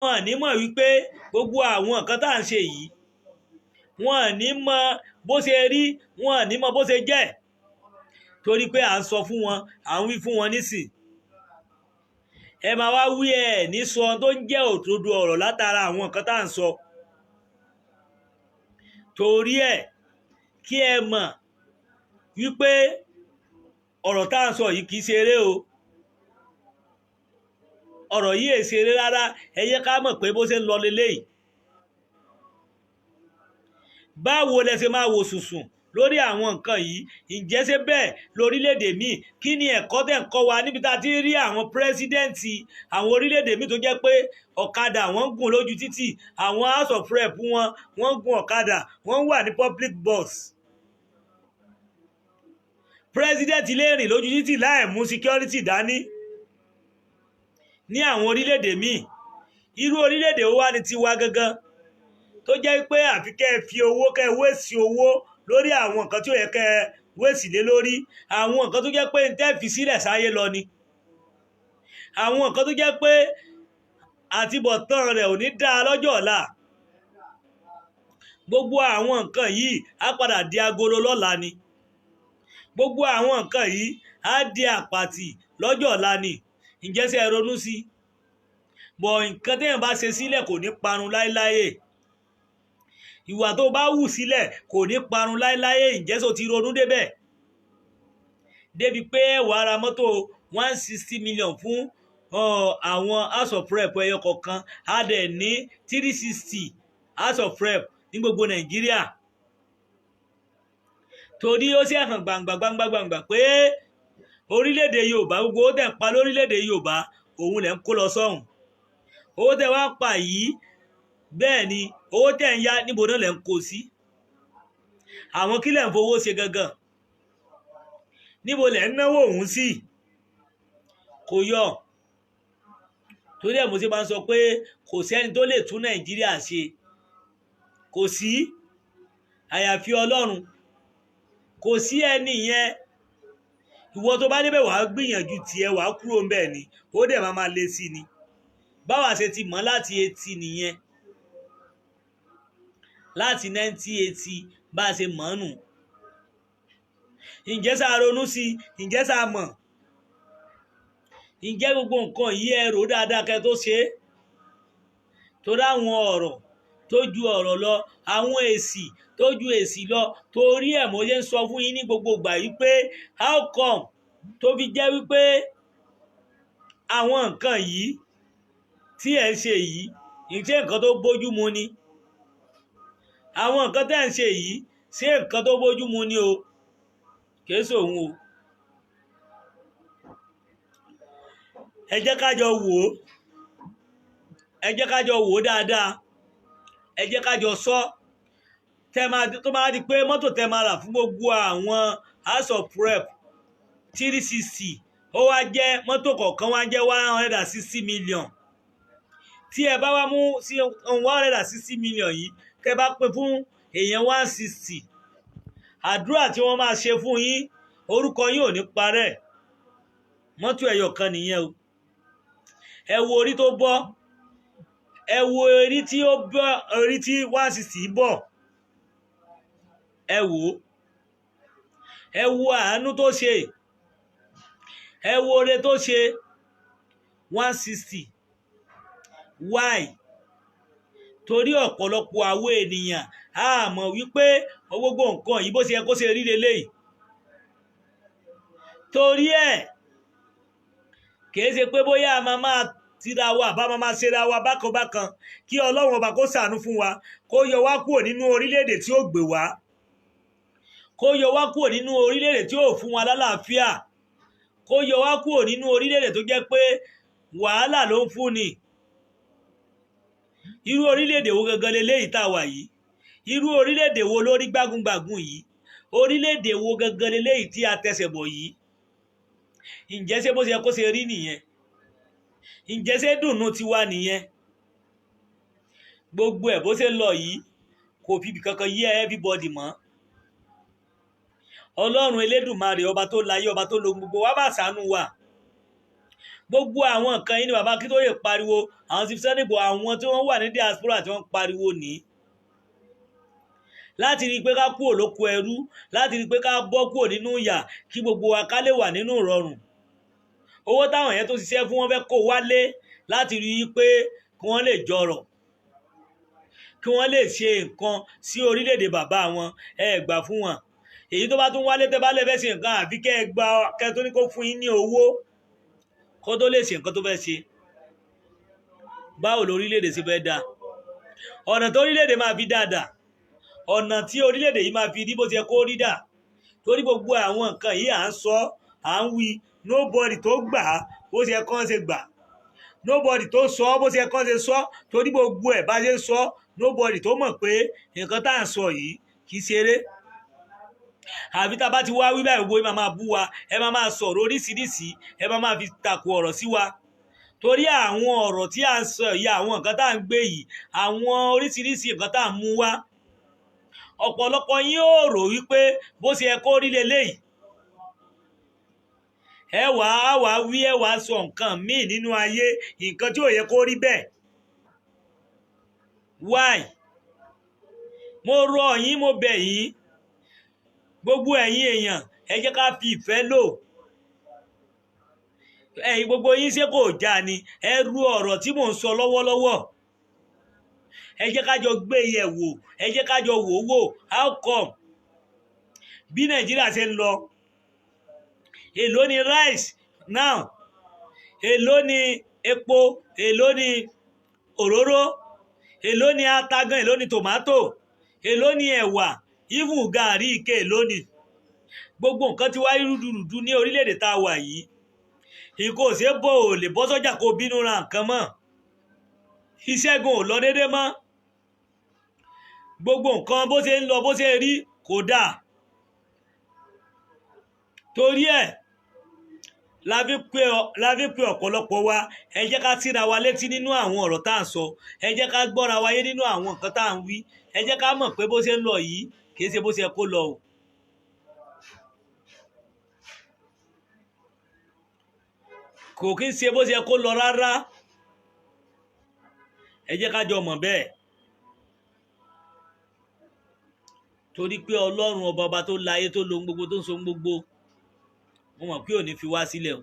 wọn ní mọ̀ wípé gbogbo àwọn nǹkan tá à ń ṣe yìí wọn ní mọ̀ bó ṣe rí, wọn ní mọ̀ bó ṣe jẹ́, torí pé à ń sọ fún wọn, à ń wí fún wọn nísìn. ẹ máa wá wí ẹ ní sọ tó ń jẹ́ òdodo ọ̀rọ̀ látara àwọn nǹkan tá à ń sọ. torí ẹ kí ẹ mọ̀ wípé ọ̀rọ̀ tá à ń sọ yìí kì í ṣeré o, ọ̀rọ̀ yìí è ṣeré rárá. ẹ yẹ ká mọ̀ pé bó ṣe ń lọ leléyìí. báwo lẹ ṣe máa wò sùsùn lórí àwọn nǹkan yìí? ǹjẹ́ ṣe bẹ́ẹ̀ lórílẹ̀‐èdè míì? kí ni ẹ̀kọ́ tẹ̀ ń kọ́ wa níbi tá a ti rí àwọn pírẹ́sídẹ́ǹtì àwọn orílẹ̀‐èdè míì tó jẹ́ pé ọ̀kadà wọ́n ń gùn lójú títì, àwọn house of rep wọ́n ń gun ọ̀kadà, wọ́n wà ní public bus. pírẹ́sídẹ́ǹtì lè rìn lójú títì láì mú security dání ní àwọn orílẹ̀‐èdè míì. irú orílẹ̀‐èdè wo wá ní tiwa gangan tó jẹ́ pé àfi kẹ́ ẹ fi owó, kẹ́ ẹ wéèsì owó lórí àwọn nǹkan tí ó yẹ kẹ́ ẹ wéèsì lé lórí, àwọn nǹkan tó jẹ́ pé ń tẹ́ fi sílẹ̀ sáyé lọ ni, àwọn nǹkan tó jẹ́ pé àtibọ̀tán rẹ̀ ò ní dáa lọ́jọ́ ọ̀la. gbogbo àwọn nǹkan yìí á padà di agolo lọ́la ni, gbogbo àwọn nǹkan yìí á di àpàtì lọ́jọ́ ọ̀la ni. ǹjẹ́ ṣé ẹ ronú sí i? bọ̀ nǹkan téèyàn bá ṣe sílẹ̀ kò ní parun láéláé, ìwà tó bá wù sílẹ̀ kò ní parun láéláé. ǹjẹ́ ṣó ti ronú débẹ̀? débi pé wàá ra mọ́tò 160 million fún àwọn house of rep ẹyọ kọ̀ọ̀kan, á dẹ̀ ní 360 house of rep ní gbogbo Nàìjíríà. torí ó sì hàn gbangba pé orílẹ̀-èdè Yorùbá, gbogbo ó tẹ̀ ń pa lórílẹ̀-èdè Yorùbá òun lẹ̀ ń kó lọ sọ́hùn. owó tẹ̀ wá ń pa yìí, bẹ́ẹ̀ ni owó tẹ̀ ń yá níbo náà lẹ̀ ń kó sí? àwọn kí lẹ̀ ń fowó ṣe gangan? níbo lẹ̀ ń náwó òun sí? kò yọ. torí ẹ̀ mo ṣe máa ń sọ pé kò sẹ́ni tó lè tún Nàìjíríà ṣe, kò sí, àyàfi Ọlọ́run. kò sí ẹni yẹn. ìwọ tó bá débẹ̀ wàá gbìyànjú tiẹ̀, wàá kúrò ńbẹ̀ ni, ó dẹ̀ máa lé sí ni. báwa ṣe ti mọ̀ láti 80 nìyẹn, láti 1980 bá a ṣe mọ̀ nù. ǹjẹ́ ṣá ronú sí i? ǹjẹ́ ṣá mọ̀? ǹjẹ́ gbogbo nǹkan yìí ẹ rò dáadáa kẹ́ tó ṣe é? torí àwọn ọ̀rọ̀ tó ju ọ̀rọ̀ lọ, àwọn èsì tó ju èsì lọ. torí ẹ̀ mo ṣe ń sọ fún yín ní gbogbo ìgbà yìí pé how come tó fi jẹ́ wípé àwọn nǹkan yìí tí ẹ̀ ń ṣe yìí ǹjẹ́ nǹkan tó bójú mu ni? àwọn nǹkan tẹ́ ń ṣe yìí ṣé nǹkan tó bójú mu ni o? kìí ṣòun o. ẹ jẹ́ ká jọ wò ó, ẹ jẹ́ ká jọ wò ó dáadáa, ẹ jẹ́ ká jọ sọ. tó máa di pé mọ́tò tẹ́ máa rà fún gbogbo àwọn house of rep 360, ó wá jẹ́ mọ́tò kọ̀ọ̀kan wá jẹ́ 160 million. tí ẹ bá wá mú sí 160 million yìí, kẹ́ bá pín fún èèyàn 160, àdúrà tí wọ́n máa ṣe fún yín, orúkọ yín ò ní parẹ́. mọ́tò ẹyọ kan nìyẹn o. ẹ wo orí tó bọ́, ẹ wo orí tí ó bọ́, orí tí 160 bọ̀, ẹ wò ó, ẹ wo àánú tó ṣe, ẹ wo oore tó ṣe. 160 why? torí ọ̀pọ̀lọpọ̀ àwọn ènìyàn á mọ̀ wípé gbogbo nǹkan yìí bó ṣe yẹ kó ṣe rí leléyìí. torí ẹ̀ kìí ṣe pé bóyá a máa tira wa bá máa ṣera wa bákan kí Ọlọ́run ọba kó ṣàánú fún wa, kó yọ wá kúrò nínú orílẹ̀-èdè tí ó gbé wá, kó yọ wá kúrò nínú orílẹ̀-èdè tí ó fún wa lálàáfíà, kó yọ wá kúrò nínú orílẹ̀-èdè tó jẹ́ pé wàhálà ló ń fún ni. irú orílẹ̀-èdè wo gangan leléyìí tá a wà yìí? irú orílẹ̀-èdè wo lórí gbágungbàgun yìí? orílẹ̀-èdè wo gangan leléyìí tí a tẹsẹ̀ bọ̀ yìí? ǹjẹ́ ṣé bó ṣe yẹ kó ṣe rí nìyẹn? ǹjẹ́ ṣé dùnnú tiwa nìyẹn? gbogbo ẹ̀ bó ṣe lọ yìí kò fi ibì kankan yé everybody mọ́. Ọlọ́run Elédùmarè, ọba tó láyé, ọba tó lo gbogbo wa, bá ṣàánú wa. gbogbo àwọn nǹkan yìí ni bàbá Akíntóyè pariwo, àwọn ti Sunday Igboho, àwọn tí wọ́n wà ní diaspora tí wọ́n pariwo ní láti rí i pé ká kúrò lóko ẹrú, láti rí i pé ká bọ́ kúrò nínú ìyà, kí gbogbo wa ká lè wà nínú ìrọ̀rùn. Owó táwọn yẹn tó ṣiṣẹ́ fún wọn fẹ́ kó wálé láti rí i pé kí wọ́n lè jọrọ̀, kí wọ́n lè ṣe nǹkan sí orílẹ̀-èdè bàbá wọn, ẹ gbà fún wọn. Èyí tó bá tún wálé tẹ́ bá lè fẹ́ ṣe nǹkan àfi kẹ́ ẹ gba kẹ́ tó ní kó fún yín ní owó kó tó lè ṣe nǹkan tó fẹ́ ṣe. Báwo lórílẹ̀-èdè ṣe fẹ́ dáa? Ọ̀nà tó orílẹ̀-èdè máa fi dáadáa, ọ̀nà tí orílẹ̀-èdè yìí máa fi rí bó ṣe kó rí dà, torí gbogbo àwọn nǹkan yìí à ń sọ, à ń wí, nobody tó gbà bó ṣe kán ṣe gbà, nobody tó sọ bó ṣe kán ṣe sọ, torí gbogbo ẹ̀ bá ṣe ń sọ, nobody tó mọ̀ pé nǹkan tá à ń sọ yìí kì í ṣeré. Àbí tá a bá ti wá wí báyìí, gbogbo yín máa bú wa, ẹ máa sọ̀rọ̀ oríṣiríṣi, ẹ máa fi takò ọ̀rọ̀ sí wa, torí àwọn ọ̀rọ̀ tí à ń sọ yìí, àwọn nǹkan tá à ń gbé yìí, àwọn oríṣiríṣi nǹkan tá à ń mú wá, ọ̀pọ̀lọpọ̀ yín ó rò wípé bó ṣe yẹ kó rí leléyìí, ẹ wá wí, ẹ wá sọ nǹkan míì nínú ayé, nǹkan tí ò yẹ kó rí bẹ́ẹ̀. Why? Mo rọ̀ yín, mo bẹ̀ yín, gbogbo ẹ̀yin èèyàn, ẹ jẹ́ ká fi ìfẹ́ lò. Ẹ̀yin gbogbo yín ṣé kò já ni? Ẹ rú ọ̀rọ̀ tí mò ń sọ lọ́wọ́lọ́wọ́, ẹ jẹ́ ká jọ gbé yẹ̀ wò, ẹ jẹ́ ká jọ wò how come bí Nàìjíríà ṣe ń lọ, èló ni rice now, èló ni epo, èló ni òróró, èló ni ata gan, èló ni tòmátò, èló ni ẹ̀wà, even gàrí ike èló ni. Gbogbo nǹkan ti wá rúdurùdu ní orílẹ̀-èdè tá a wà yìí. Nǹkan ò ṣe bò ò lè bọ́ sọ́jà kó bínú ra nǹkan mọ́, iṣẹ́ gan ò lọ déédé mọ́, gbogbo nǹkan bó ṣe ń lọ bó ṣe rí kò dáa. Torí ẹ̀ la fi pé ọ̀pọ̀lọpọ̀ wa, ẹ jẹ́ ká síra wa létí nínú àwọn ọ̀rọ̀ tá à ń sọ, ẹ jẹ́ ká gbọ́ra wáyé nínú àwọn nǹkan tá à ń wí, ẹ jẹ́ ká mọ̀ pé bó ṣe ń lọ yìí kì í ṣe bó ṣe kó lọ o. Kò kí ń ṣe bó ṣe kó lọ rárá, ẹ jẹ́ ká jọ mọ̀ bẹ́ẹ̀. Torí pé Ọlọ́run ọba tó láyé, tó lohun gbogbo, tó ń so gbogbo, mo mọ̀ pé ò ní fi wá sílẹ̀ o.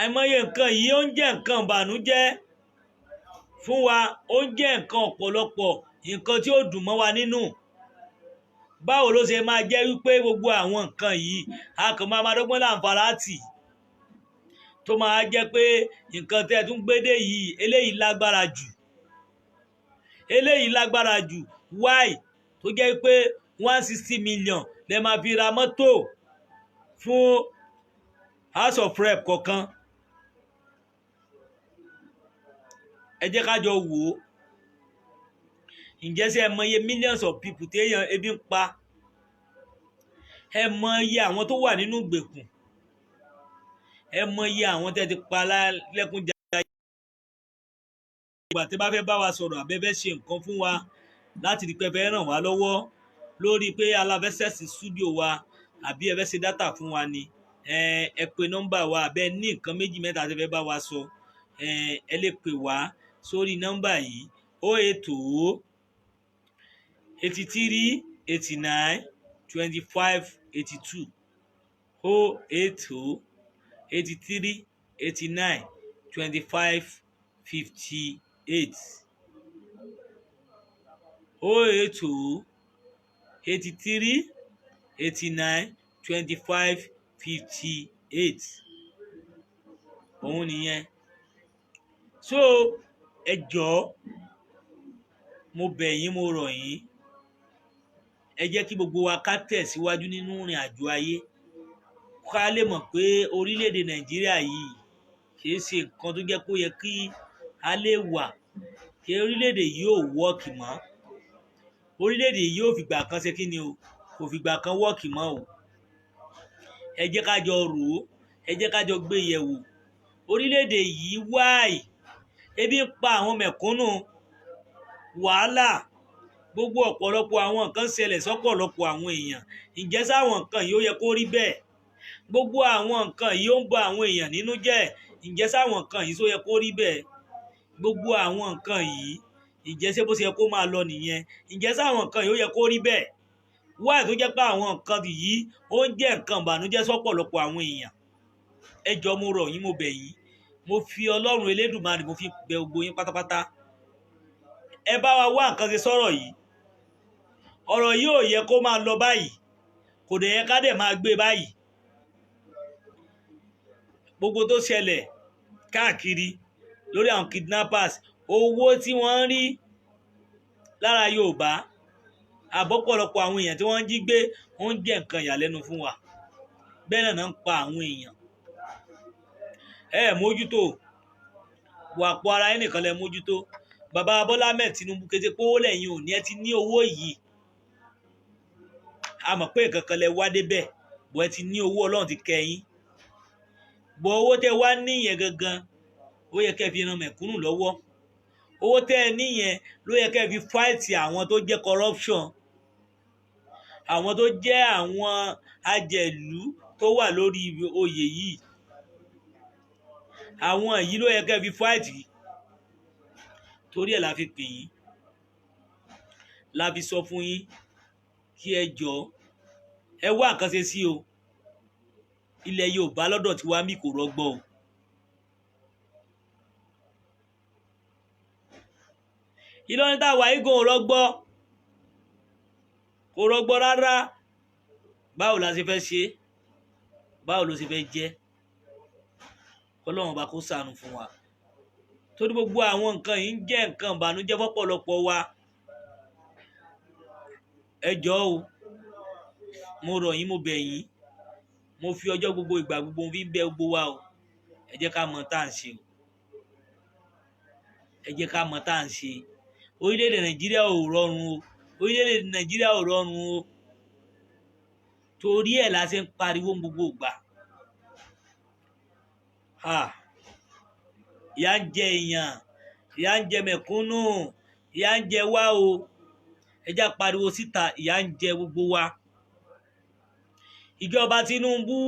Àìmọye nǹkan yìí ó ń jẹ́ nǹkan ìbànújẹ́ fún wa, ó ń jẹ́ nǹkan ọ̀pọ̀lọpọ̀ nǹkan tí ó dùn mọ́ wa nínú. Báwo ló ṣe máa jẹ́ wípé gbogbo àwọn nǹkan yìí a kàn máa dọ́gbọ́n láǹfààrà tì, tó máa jẹ́ pé nǹkan tẹ́ tún gbédè yìí eléyìí lágbára jù, eléyìí lágbára jù. Why? Tó jẹ́ pé 160 million lẹ máa fi ra mọ́tò fún House of Rep kọ̀ọ̀kan. Ẹ jẹ́ ká jọ wò ó. Ǹjẹ́ ṣé ẹ mọ iye millions of people tí èèyàn ebi ń pa? Ẹ mọ iye àwọn tó wà nínú ìgbèkùn? Ẹ mọ iye àwọn tẹ́ ti pa lẹ́kúnjayé? Ìgbà tí bá fẹ́ bá wa sọ̀rọ̀, àbẹ́fẹ́ ṣe nǹkan fún wa láti rí pé ẹ fẹ́ ràn wá lọ́wọ́ lórí pé aláfẹ́sẹ̀sì studio wa, àbí ẹ fẹ́ ṣe dátà fún wa ni, ẹ pe nọ́mbà wa, àbẹ́ ní nǹkan méjì mẹ́ta tẹ́ fẹ́ bá wa sọ, ẹ lè pè wá sórí nọ́mbà yìí 080 83 89 25 82 080 83 89 25 58 080 83 89 25 58. Òun nìyẹn. So ẹ jọ̀ọ́, mo bẹ̀ yín, mo rọ̀ yín, ẹ jẹ́ kí gbogbo wa ká tẹ̀síwájú nínú ìrìn àjò ayé, ká lè mọ̀ pé orílẹ̀-èdè Nàìjíríà yìí kìí ṣe nǹkan tó jẹ́ kó yẹ kí a lè wà, kí orílẹ̀-èdè yìí ò wọ́ọ̀kì mọ́, orílẹ̀-èdè yìí ò fìgbà kan ṣe kí ni o, kò fìgbà kan wọ́ọ̀kì mọ́ o. Ẹ jẹ́ ká jọ rò ó, ẹ jẹ́ ká jọ gbé yẹ̀wò. Orílẹ̀-èdè yìí wáì, ebi ń pa àwọn mẹ̀kúnnù, wàhálà, gbogbo ọ̀pọ̀lọpọ̀ àwọn nǹkan ṣẹlẹ̀ sọ́pọ̀lọpọ̀ àwọn èèyàn. Ǹjẹ́ sáwọn nǹkan yìí ó yẹ kó rí bẹ́ẹ̀? gbogbo àwọn nǹkan yìí ó ń ba àwọn èèyàn nínú jẹ́. Ǹjẹ́ sáwọn nǹkan yìí só yẹ kó rí bẹ́ẹ̀? Gbogbo àwọn nǹkan yìí ǹjẹ́ ṣé bó ṣe yẹ kó máa lọ nìyẹn? Ǹjẹ́ sáwọn nǹkan yìí ó yẹ kó rí bẹ́ẹ̀? Wáì tó jẹ́ pé àwọn nǹkan yìí ó ń jẹ́ nǹkan ìbànújẹ́ sọ́pọ̀lọpọ̀ àwọn èèyàn. Ẹ jọ̀ọ́ mo rọ̀ yín, mo bẹ̀ yín, mo fi Ọlọ́run Elédùmarè mo fi bẹ̀ gbogbo yín pátápátá. Ẹ bá wa wá nǹkan ṣe sọ́rọ̀ yìí. Ọ̀rọ̀ yìí ò yẹ kó máa lọ báyìí, kò dẹ̀ yẹ ká dẹ̀ máa gbé báyìí. Gbogbo tó ṣẹlẹ̀ káàkiri lórí àwọn kidnappers, owó tí wọ́n ń rí lára Yorùbá, àbọ̀pọ̀lọpọ̀ àwọn èèyàn tí wọ́n ń jí gbé, ó ń jẹ́ nǹkan ìyàlẹ́nu fún wa. Bẹ́ẹ̀ náà ń pa àwọn èèyàn. Mójútó wàpò ara yín nìkan lẹ mójútó. Bàbá Bọ́lá Ahmed Tinubu kété pé owó lẹ́yìn òní ẹ ti ní owó yìí. A mọ̀ pé nǹkan kan lẹ wá débẹ̀, bọ́ ẹ ti ní owó, Ọlọ́run ti kẹ́ yín. Bọ́ owó tẹ́ wá níyẹn gangan ó yẹ kẹ́ fi ran mẹ̀kúnnù lọ́wọ́. Owó tẹ́ ẹ níyẹn ló yẹ kẹ́ fi fáìtì àwọn tó jẹ́ corruption, àwọn tó jẹ́ àwọn ajẹ̀lú tó wà lórí oyè yìí. Àwọn yìí ló yẹ kẹ́ fi fáìtì. Torí ẹ̀ la fi pè yín, la fi sọ fún yín kí ẹ jọ̀ọ́ ẹ wá nǹkan ṣe sí o. Ilẹ̀ Yorùbá lọ́dọ̀ tí wá mí kò rọgbọ o. Ìlọrin táwa yìí gan ò rọgbọ, kò rọgbọ rárá. Báwo la ṣe fẹ́ ṣe? Báwo ló ṣe fẹ́ jẹ́? Ọlọ́run bá kó ṣàánú fún wa. Torí gbogbo àwọn nǹkan yìí ń jẹ́ nǹkan ìbànújẹ́ fọ́pọ̀lọpọ̀ wa. Ẹ jọ̀ọ́ o, mo rọ̀ yín, mo bẹ̀ yín, mo fi ọjọ́ gbogbo ìgbà gbogbo fi ń bẹ̀ gbogbo wa o. Ẹ jẹ́ ká mọ̀ tá à ń ṣe o. Ẹ jẹ́ ká mọ̀ tá à ń ṣe. Orílẹ̀-èdè Nàìjíríà ò rọrùn o. Orílẹ̀-èdè Nàìjíríà ò rọrùn o. Torí ẹ̀ la ṣe ń pariwo gbogbo ìgbà. Ìyà ń jẹ èèyàn, ìyà ń jẹ mẹ̀kúnnù, ìyà ń jẹ wá o. Ẹ jẹ́ pariwo síta, ìyà ń jẹ gbogbo wa. Ìjọba Tinubu,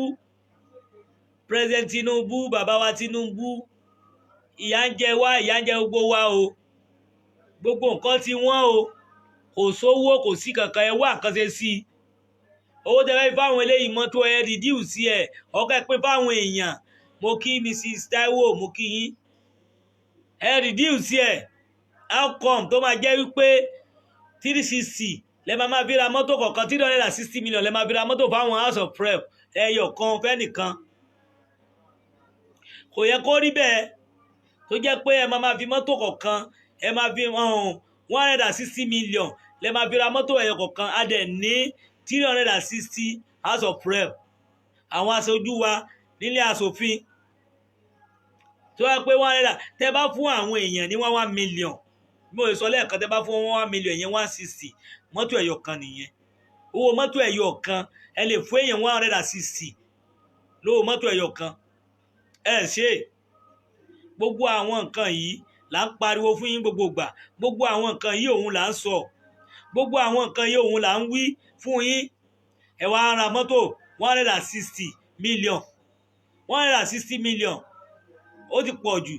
President Tinubu, bàbá wa Tinubu, ìyà ń jẹ wá, ìyà ń jẹ gbogbo wa o. Gbogbo nǹkan ti wọ́n o. Kò sówó, kò sí kankan, ẹ wá nǹkan ṣe sí i. Owó tẹ́lẹ̀ fáwọn eléyìí mọ́tò ẹ reduce ẹ̀, ọkọ̀ ẹ pín fáwọn èèyàn. Mo kí Mrs. Taiwo, mo kí yín. Ẹ reduce ẹ̀. How come tó máa jẹ́ wípé 360 lẹ máa fi ra mọ́tò kọ̀ọ̀kan, 360 million lẹ máa fi ra mọ́tò fáwọn house of prep ẹyọ kan fẹ́nìkan? Kò yẹ kó rí bẹ́ẹ̀. Tó jẹ́ pé ẹ máa fi mọ́tò kọ̀ọ̀kan, ẹ máa fi 160 million lẹ máa fi ra mọ́tò ẹyọ kọ̀ọ̀kan. A dẹ̀ ní 360 house of prep, àwọn aṣojú wa nílé aṣòfin. Tó yẹ pé 100 tẹ bá fún àwọn èèyàn ní 1 million, mo lè sọ lẹ́ẹ̀kan, tẹ bá fún 1 million yẹn 160 mọ́tò ẹyọ kan nìyẹn. Owó mọ́tò ẹyọ kan ẹ lè fún èèyàn 160 lówó mọ́tò ẹyọ kan. Ẹ ṣe gbogbo àwọn nǹkan yìí là ń pariwo fún yín gbogbo ìgbà. Gbogbo àwọn nǹkan yìí òun là ń sọ. Gbogbo àwọn nǹkan yìí òun là ń wí fún yín. Ẹ wá ra mọ́tò 160 million. 160 million ó ti pọ̀ jù.